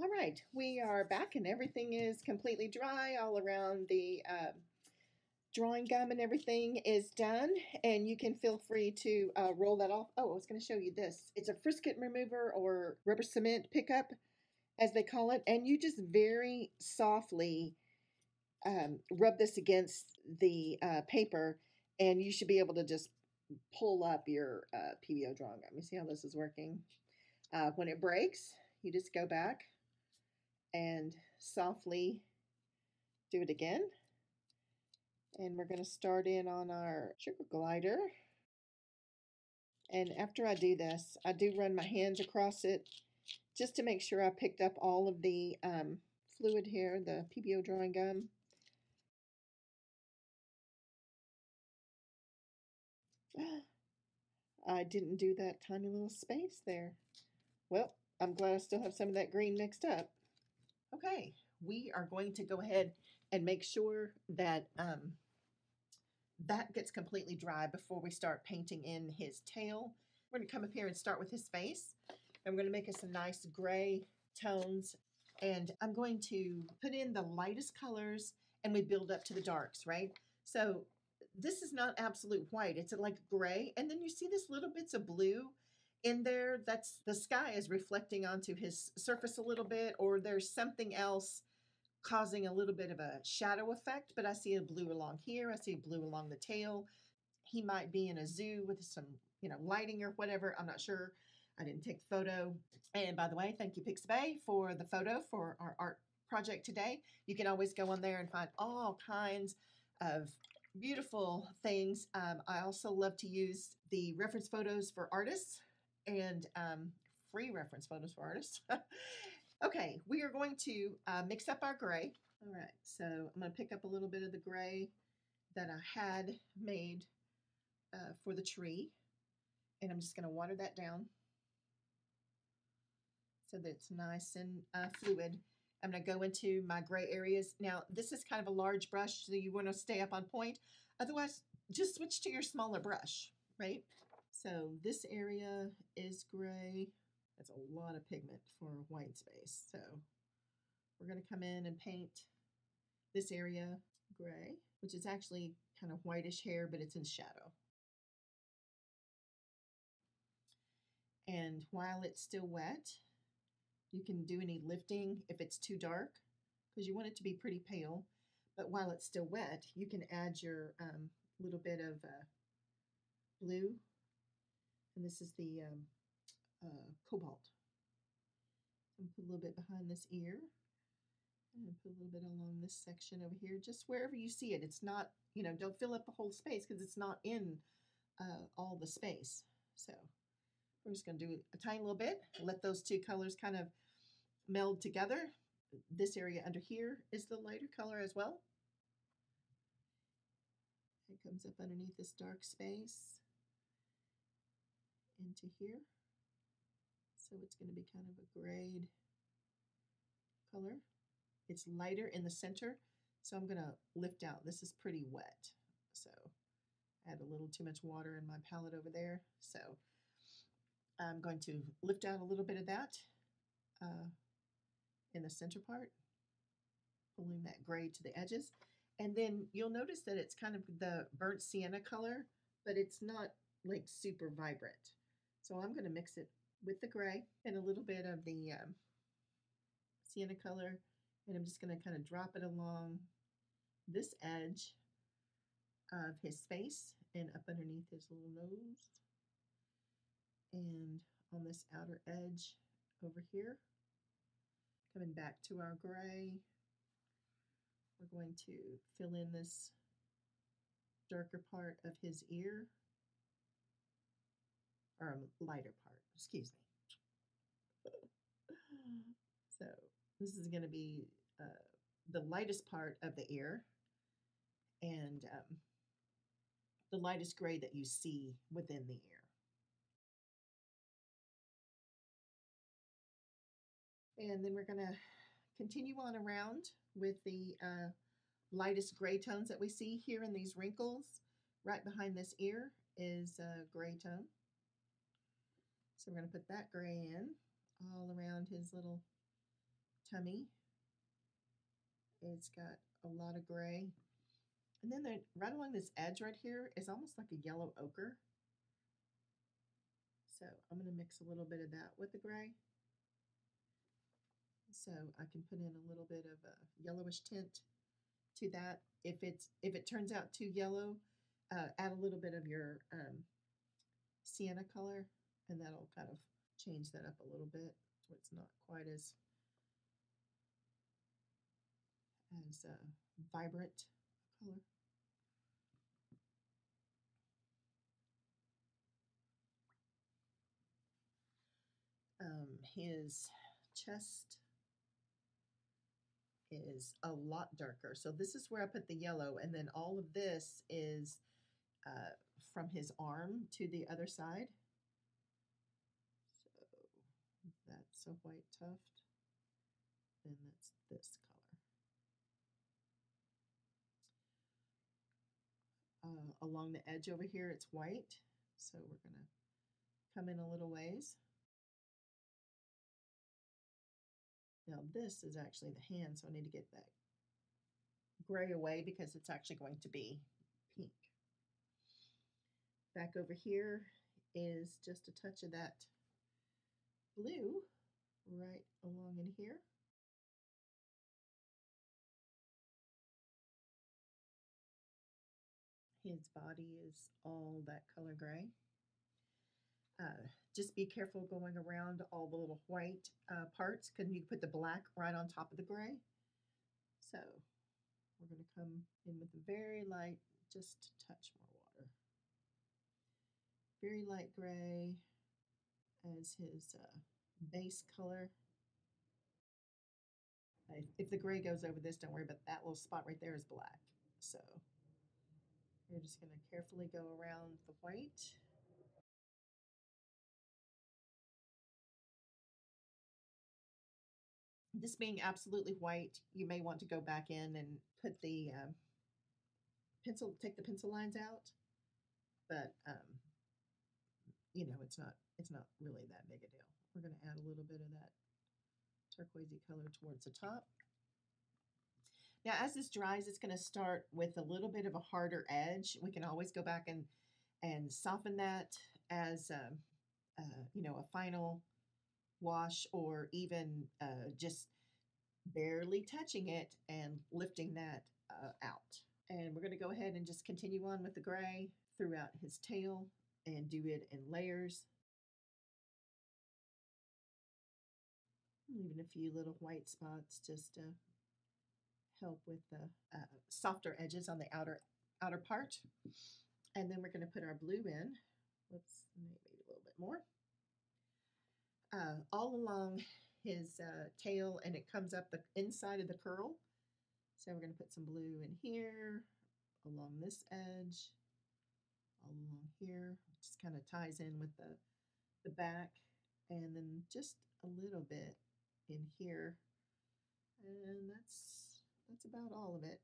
All right, we are back and everything is completely dry all around. The drawing gum and everything is done, and you can feel free to roll that off. Oh, I was going to show you this. It's a frisket remover or rubber cement pickup, as they call it, and you just very softly rub this against the paper, and you should be able to just pull up your PBO drawing gum. You see how this is working? When it breaks, you just go back and softly do it again. And we're going to start in on our sugar glider. And after I do this, I do run my hands across it just to make sure I picked up all of the fluid here, the PBO drawing gum. I didn't do that tiny little space there. Well, I'm glad I still have some of that green mixed up. Okay, we are going to go ahead and make sure that that gets completely dry before we start painting in his tail. We're going to come up here and start with his face. And we're going to make us some nice gray tones. And I'm going to put in the lightest colors and we build up to the darks, right? So this is not absolute white. It's like gray. And then you see this little bits of blue in there. That's the sky is reflecting onto his surface a little bit, or there's something else causing a little bit of a shadow effect, but I see a blue along here. I see a blue along the tail. He might be in a zoo with some, lighting or whatever. I'm not sure. I didn't take the photo. And by the way, thank you, Pixabay, for the photo for our art project today. You can always go on there and find all kinds of beautiful things. I also love to use the reference photos for artists and free reference photos for artists. Okay, we are going to mix up our gray. All right, so I'm going to pick up a little bit of the gray that I had made for the tree, and I'm just going to water that down so that it's nice and fluid. I'm going to go into my gray areas. Now, this is kind of a large brush, so you want to stay up on point. Otherwise, just switch to your smaller brush, right? So this area is gray. That's a lot of pigment for a white space. So we're going to come in and paint this area gray, which is actually kind of whitish hair, but it's in shadow. And while it's still wet, you can do any lifting if it's too dark, because you want it to be pretty pale. But while it's still wet, you can add your little bit of blue. And this is the cobalt. And put a little bit behind this ear. And put a little bit along this section over here, just wherever you see it. It's not, don't fill up the whole space because it's not in all the space. So we're just going to do a tiny little bit, let those two colors kind of meld together. This area under here is the lighter color as well. It comes up underneath this dark space into here. So it's going to be kind of a grayed color. It's lighter in the center, so I'm going to lift out. This is pretty wet, so I had a little too much water in my palette over there. So I'm going to lift out a little bit of that in the center part, pulling that gray to the edges. And then you'll notice that it's kind of the burnt sienna color, but it's not like super vibrant. So I'm going to mix it with the gray and a little bit of the sienna color. And I'm just going to kind of drop it along this edge of his face and up underneath his little nose. And on this outer edge over here, coming back to our gray, we're going to fill in this darker part of his ear, or a lighter part, excuse me. So this is going to be the lightest part of the ear and the lightest gray that you see within the ear. And then we're going to continue on around with the lightest gray tones that we see here in these wrinkles. Right behind this ear is a gray tone. So we're going to put that gray in all around his little tummy. It's got a lot of gray. And then right along this edge right here is almost like a yellow ochre. So I'm going to mix a little bit of that with the gray. So I can put in a little bit of a yellowish tint to that. If it turns out too yellow, add a little bit of your sienna color, and that'll kind of change that up a little bit so it's not quite as vibrant color. His chest is a lot darker. So this is where I put the yellow, and then all of this is from his arm to the other side. So that's a white tuft, and that's this color. Along the edge over here, it's white. So we're going to come in a little ways. Now this is actually the hand, so I need to get that gray away because it's actually going to be pink. Back over here is just a touch of that blue right along in here. His body is all that color gray. Just be careful going around all the little white parts because you put the black right on top of the gray. So we're going to come in with a very light, just a touch more water. Very light gray as his base color. If the gray goes over this, don't worry about that little spot right there is black. So we're just going to carefully go around the white. This being absolutely white, you may want to go back in and put the take the pencil lines out, but you know, it's not really that big a deal. We're going to add a little bit of that turquoisey color towards the top. Now, as this dries, it's going to start with a little bit of a harder edge. We can always go back and soften that as you know, a final wash, or even just barely touching it and lifting that out. And we're going to go ahead and just continue on with the gray throughout his tail and do it in layers. Leaving a few little white spots just to help with the softer edges on the outer part. And then we're going to put our blue in. Let's maybe a little bit more. All along his tail, and it comes up the inside of the curl. So we're going to put some blue in here, along this edge, all along here. Just kind of ties in with the back, and then just a little bit in here. And that's about all of it.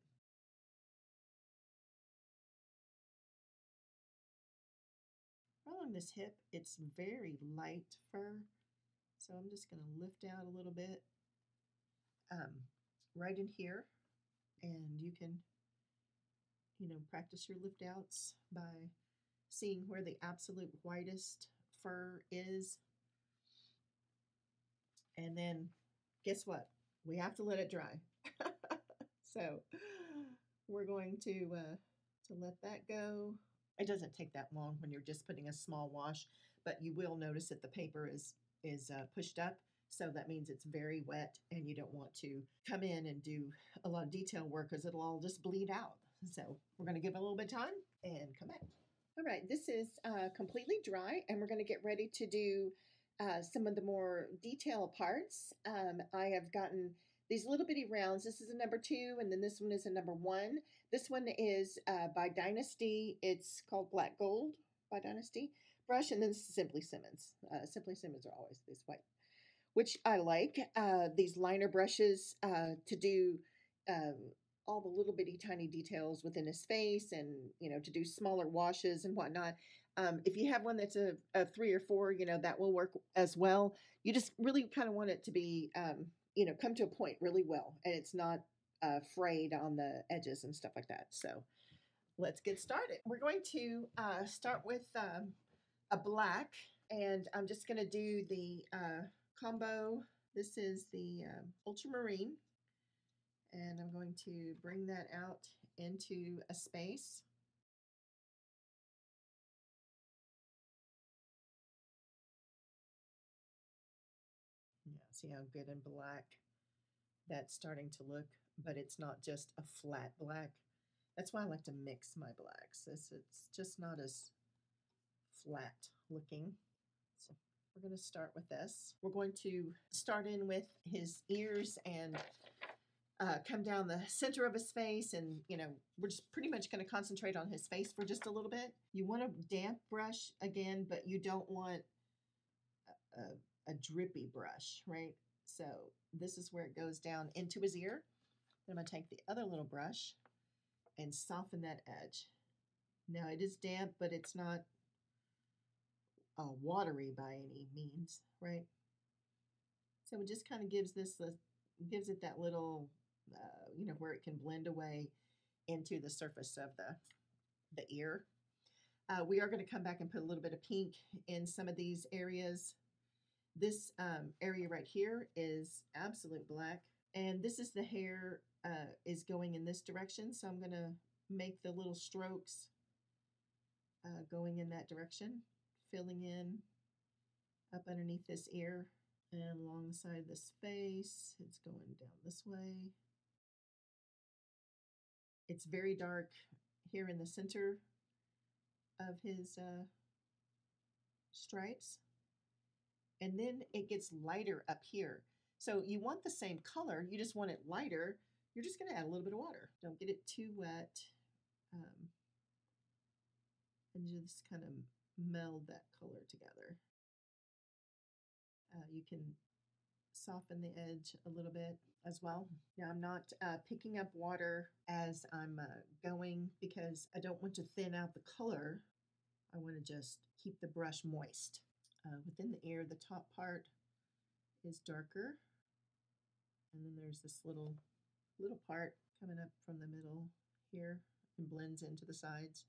Along this hip, it's very light fur, so I'm just going to lift out a little bit right in here, and you can, you know, practice your lift outs by seeing where the absolute whitest fur is. And then guess what? We have to let it dry. So we're going to let that go. It doesn't take that long when you're just putting a small wash, but you will notice that the paper is pushed up. So that means it's very wet, and you don't want to come in and do a lot of detail work because it'll all just bleed out. So we're going to give it a little bit of time and come back. All right, this is completely dry, and we're going to get ready to do some of the more detailed parts. I have gotten these little bitty rounds. This is a number 2, and then this one is a number 1. This one is by Dynasty. It's called Black Gold by Dynasty brush, and then this is Simply Simmons. Simply Simmons are always this white, which I like. These liner brushes to do all the little bitty tiny details within his face, and, you know, to do smaller washes and whatnot. If you have one that's a 3 or 4, you know, that will work as well. You just really kind of want it to be come to a point really well, and it's not frayed on the edges and stuff like that. So let's get started. We're going to start with a black, and I'm just going to do the combo. This is the ultramarine, and I'm going to bring that out into a space. Yeah, see how good and black that's starting to look, but it's not just a flat black. That's why I like to mix my blacks. It's just not as flat looking. So we're going to start with this. We're going to start in with his ears and come down the center of his face, and we're just pretty much going to concentrate on his face for just a little bit. You want a damp brush again, but you don't want a drippy brush, right? So this is where it goes down into his ear. Then I'm going to take the other little brush and soften that edge. Now it is damp, but it's not watery by any means, right? So it just kind of gives it that little, where it can blend away into the surface of the ear. We are going to come back and put a little bit of pink in some of these areas. This area right here is absolute black, and this is the hair is going in this direction, so I'm going to make the little strokes going in that direction, filling in up underneath this ear and along the side of this face. It's going down this way. It's very dark here in the center of his stripes, and then it gets lighter up here. So you want the same color, you just want it lighter. You're just going to add a little bit of water. Don't get it too wet, and just kind of meld that color together. You can soften the edge a little bit as well. Now I'm not picking up water as I'm going, because I don't want to thin out the color. I want to just keep the brush moist. Within the ear, the top part is darker, and then there's this little part coming up from the middle here and blends into the sides.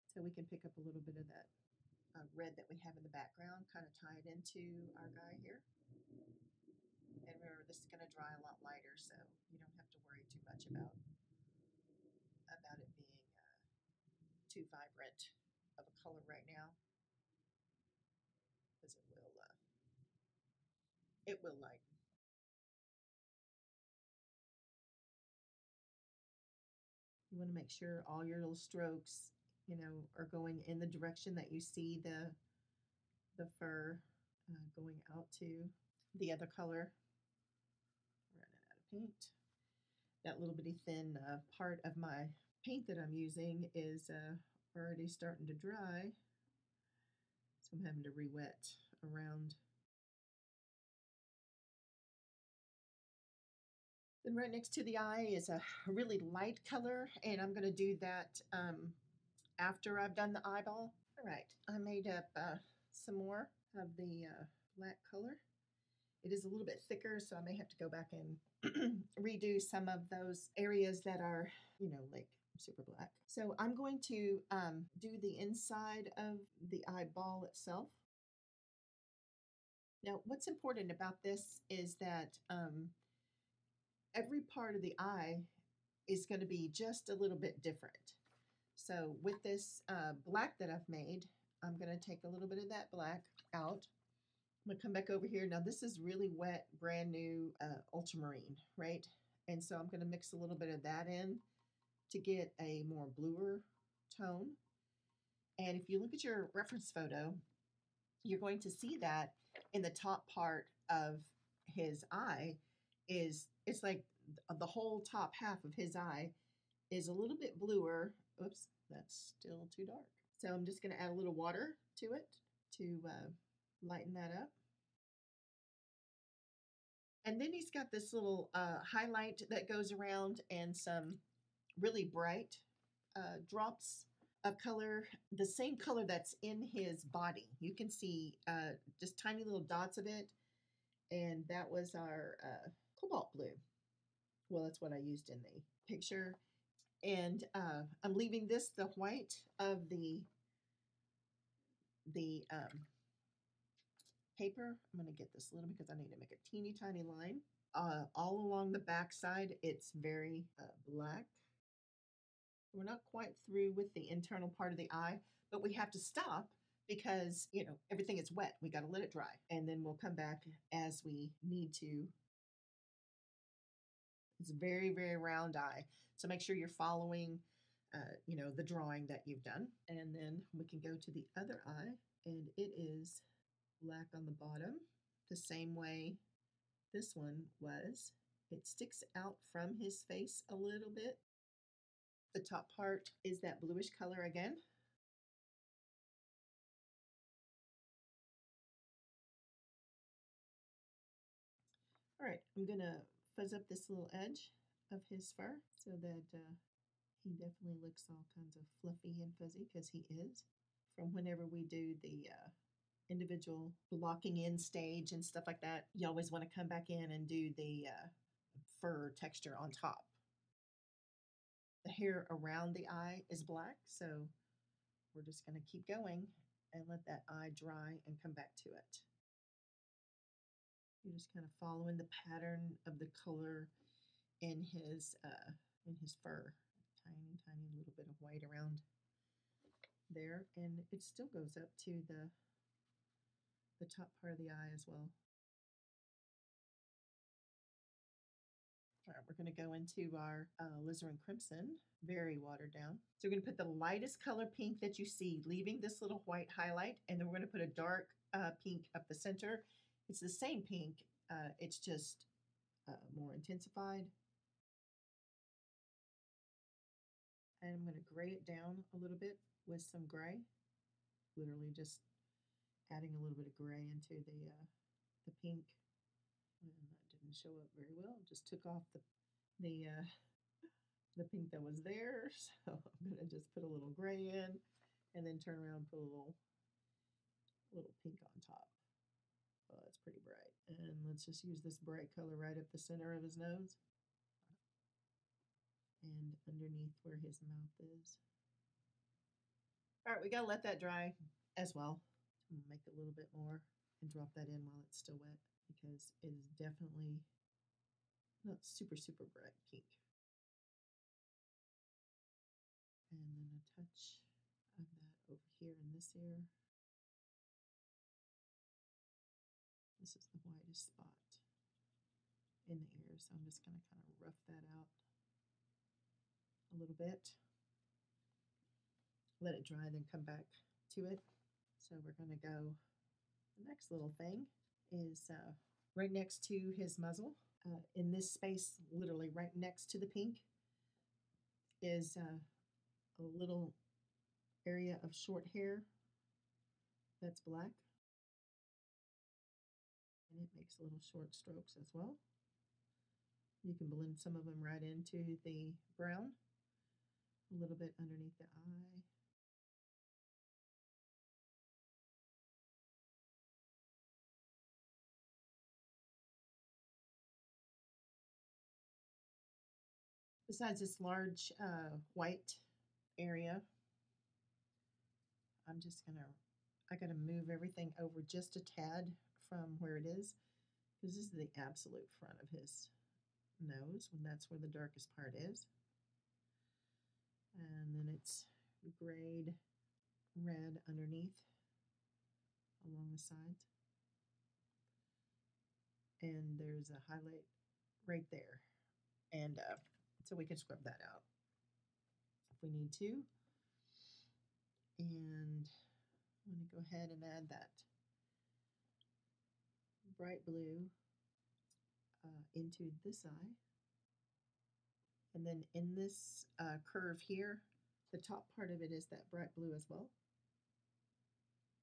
So we can pick up a little bit of that red that we have in the background, kind of tie it into our guy here. And remember, this is going to dry a lot lighter, so you don't have to worry too much about it being too vibrant of a color right now, because it will lighten. You want to make sure all your little strokes, are going in the direction that you see the fur going out to. The other color, running out of paint. That little bitty thin part of my paint that I'm using is already starting to dry, so I'm having to re-wet around. Then right next to the eye is a really light color, and I'm going to do that after I've done the eyeball. All right, I made up some more of the black color. It is a little bit thicker, so I may have to go back and redo some of those areas that are, like super black. So I'm going to do the inside of the eyeball itself. Now, what's important about this is that every part of the eye is going to be just a little bit different. So with this black that I've made, I'm going to take a little bit of that black out. I'm going to come back over here. Now this is really wet, brand new ultramarine, right? And so I'm going to mix a little bit of that in to get a more bluer tone. And if you look at your reference photo, you're going to see that in the top part of his eye it's like the whole top half of his eye is a little bit bluer. Oops, that's still too dark. So I'm just going to add a little water to it to lighten that up. And then he's got this little highlight that goes around and some really bright drops a color, the same color that's in his body. You can see just tiny little dots of it, and that was our cobalt blue. Well, that's what I used in the picture. And I'm leaving this the white of the paper. I'm going to get this little because I need to make a teeny tiny line. All along the back side, it's very black. We're not quite through with the internal part of the eye, but we have to stop because, you know, everything is wet. We got to let it dry. And then we'll come back as we need to. It's a very, very round eye. So make sure you're following, you know, the drawing that you've done. And then we can go to the other eye, and it is black on the bottom, the same way this one was. It sticks out from his face a little bit. The top part is that bluish color again. All right, I'm gonna fuzz up this little edge of his fur so that he definitely looks all kinds of fluffy and fuzzy, because he is. From whenever we do the individual blocking in stage and stuff like that, you always want to come back in and do the fur texture on top. The hair around the eye is black, so we're just going to keep going and let that eye dry and come back to it. You're just kind of following the pattern of the color in his fur. Tiny, tiny little bit of white around there, and it still goes up to the top part of the eye as well. All right, we're going to go into our alizarin crimson, very watered down. So we're going to put the lightest color pink that you see, leaving this little white highlight, and then we're going to put a dark pink up the center. It's the same pink, it's just more intensified. And I'm going to gray it down a little bit with some gray, literally just adding a little bit of gray into the pink. And that didn't show up very well. Just took off the pink that was there. So I'm gonna just put a little gray in, and then turn around and put a little pink on top. Oh, that's pretty bright. And let's just use this bright color right up the center of his nose and underneath where his mouth is. All right, we gotta let that dry as well. I'm gonna make a little bit more and drop that in while it's still wet, because it is definitely not super, super bright pink. And then a touch of that over here in this ear. This is the whitest spot in the ear, so I'm just going to kind of rough that out a little bit. Let it dry, then come back to it. So we're going to go, the next little thing is right next to his muzzle. In this space, literally right next to the pink, is a little area of short hair that's black. And it makes little short strokes as well. You can blend some of them right into the brown, a little bit underneath the eye. Besides this large white area, I'm just gonna, I gotta move everything over just a tad from where it is, because this is the absolute front of his nose, and that's where the darkest part is. And then it's grayed red underneath along the sides. And there's a highlight right there. And so we can scrub that out if we need to. And I'm going to go ahead and add that bright blue into this eye. And then in this curve here, the top part of it is that bright blue as well.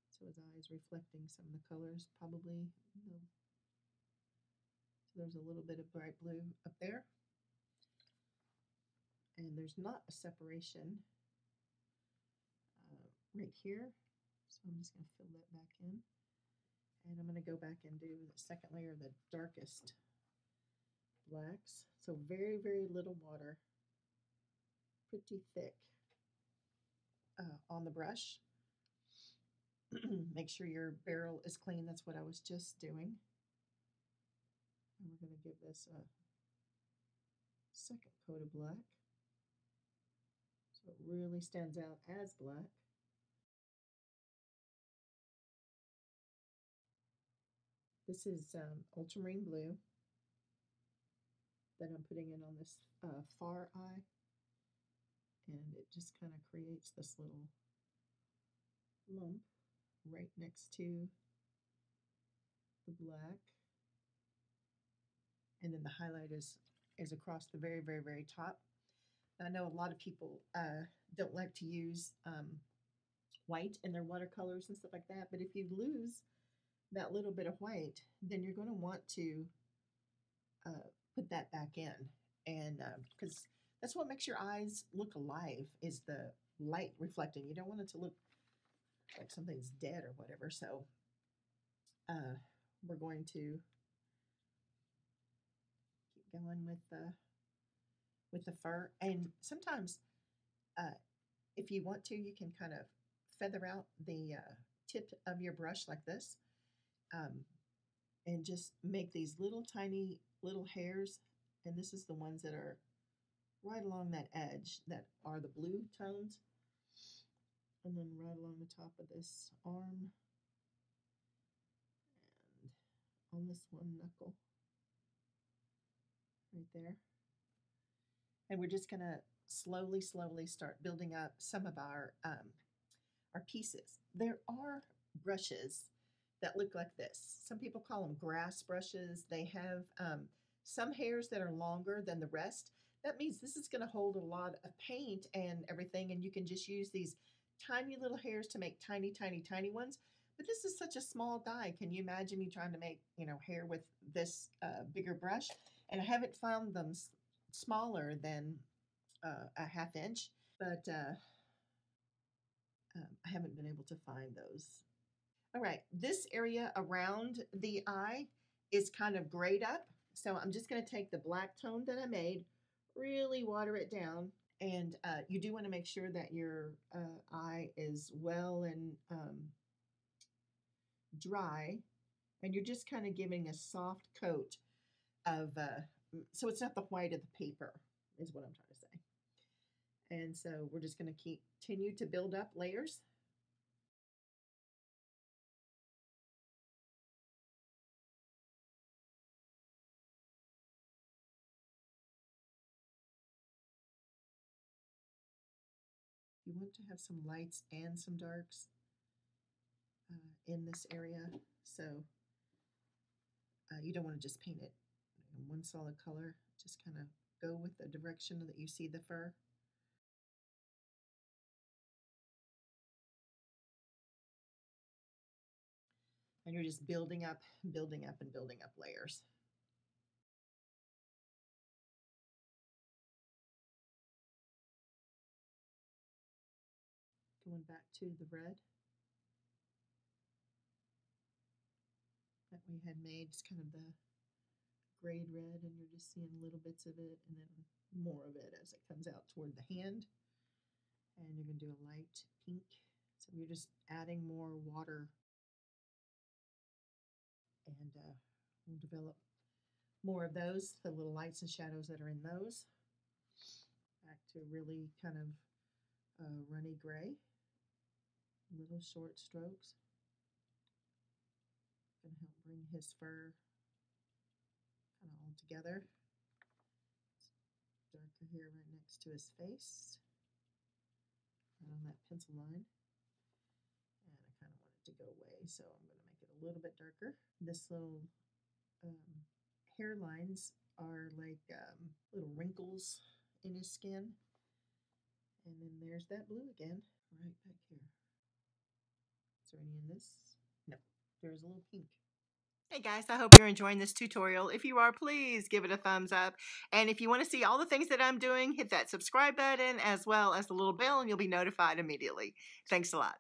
So his eye is reflecting some of the colors, probably. You know. So there's a little bit of bright blue up there. And there's not a separation right here. So I'm just going to fill that back in. And I'm going to go back and do the second layer, the darkest blacks. So very, very little water, pretty thick on the brush. Make sure your barrel is clean. That's what I was just doing. And we're going to give this a second coat of black so it really stands out as black. This is ultramarine blue that I'm putting in on this far eye, and it just kind of creates this little lump right next to the black. And then the highlight is across the very, very, very top. I know a lot of people don't like to use white in their watercolors and stuff like that, but if you lose that little bit of white, then you're going to want to put that back in, and because that's what makes your eyes look alive, is the light reflecting. You don't want it to look like something's dead or whatever. So we're going to keep going with the fur, and sometimes if you want to, you can kind of feather out the tip of your brush like this, and just make these little tiny little hairs. And this is the ones that are right along that edge that are the blue tones, and then right along the top of this arm and on this one knuckle right there. And we're just going to slowly start building up some of our pieces. There are brushes that look like this. Some people call them grass brushes. They have some hairs that are longer than the rest. That means this is going to hold a lot of paint and everything, and you can just use these tiny little hairs to make tiny, tiny, tiny ones. But this is such a small die. Can you imagine me trying to make, hair with this bigger brush? And I haven't found them smaller than a ½ inch, but I haven't been able to find those. All right, this area around the eye is kind of grayed up. So I'm just going to take the black tone that I made, really water it down. And you do want to make sure that your eye is well and dry. And you're just kind of giving a soft coat of, so it's not the white of the paper, is what I'm trying to say. And so we're just going to continue to build up layers. You want to have some lights and some darks in this area, so you don't want to just paint it in one solid color. Just kind of go with the direction that you see the fur. And you're just building up, and building up layers. Going back to the red that we had made, just kind of the grayed red, and you're just seeing little bits of it and then more of it as it comes out toward the hand. And you're going to do a light pink. So you're just adding more water, and we'll develop more of those, the little lights and shadows that are in those. Back to really kind of runny gray, little short strokes. Going to help bring his fur kind of all together. It's darker here right next to his face, right on that pencil line. And I kind of want it to go away, so I'm going to make it a little bit darker. This little hairlines are like little wrinkles in his skin. And then there's that blue again, right back here. Is there any in this? No, there's a little pink. Hey guys, I hope you're enjoying this tutorial. If you are, please give it a thumbs up. And if you want to see all the things that I'm doing, hit that subscribe button as well as the little bell and you'll be notified immediately. Thanks a lot.